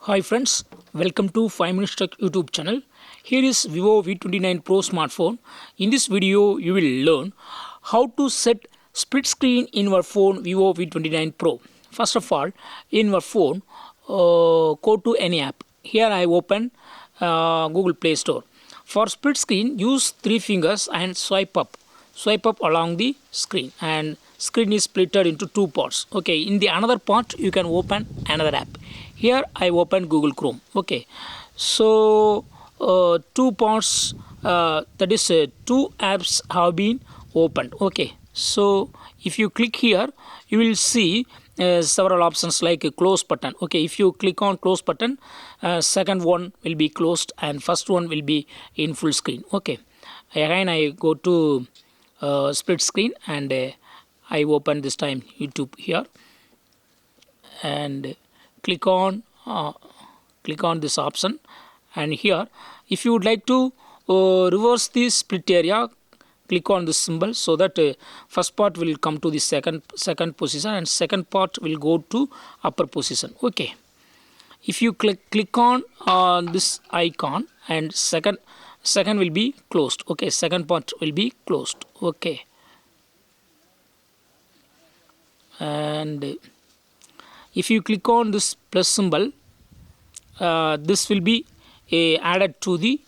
Hi friends, welcome to 5 Minutes Tech YouTube channel. Here is Vivo V29 Pro smartphone. In this video, you will learn how to set split screen in your phone Vivo V29 Pro. First of all, in your phone, go to any app. Here I open Google Play Store. For split screen, use 3 fingers and swipe up. Swipe up along the screen, and screen is splitted into 2 parts. Okay, in the another part, you can open another app. Here I open Google Chrome. Okay, so 2 parts, that is 2 apps have been opened. Okay, so if you click here, you will see several options like a close button. Okay, if you click on close button, second one will be closed and first one will be in full screen. Okay, again I go to split screen, and I open this time YouTube here, and click on this option. And here, if you would like to reverse the split area, click on this symbol, so that first part will come to the second position and second part will go to upper position. Okay, if you click on this icon, and second will be closed. Okay, second part will be closed. Okay, and if you click on this plus symbol, this will be added to the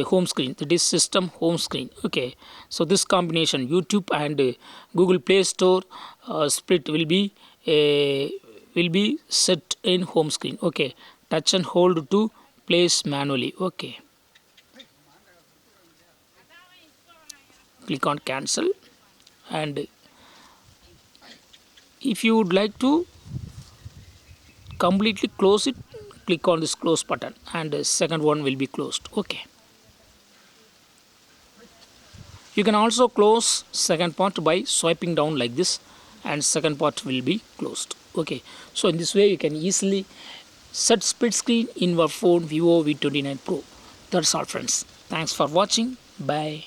home screen, that is system home screen. Okay, so this combination YouTube and Google Play Store split will be set in home screen. Okay, touch and hold to place manually. Okay, click on cancel, and if you would like to completely close it, click on this close button, and the second one will be closed. Okay, you can also close second part by swiping down like this, and second part will be closed. Okay, so in this way you can easily set split screen in your phone Vivo V29 Pro. That's all friends. Thanks for watching. Bye.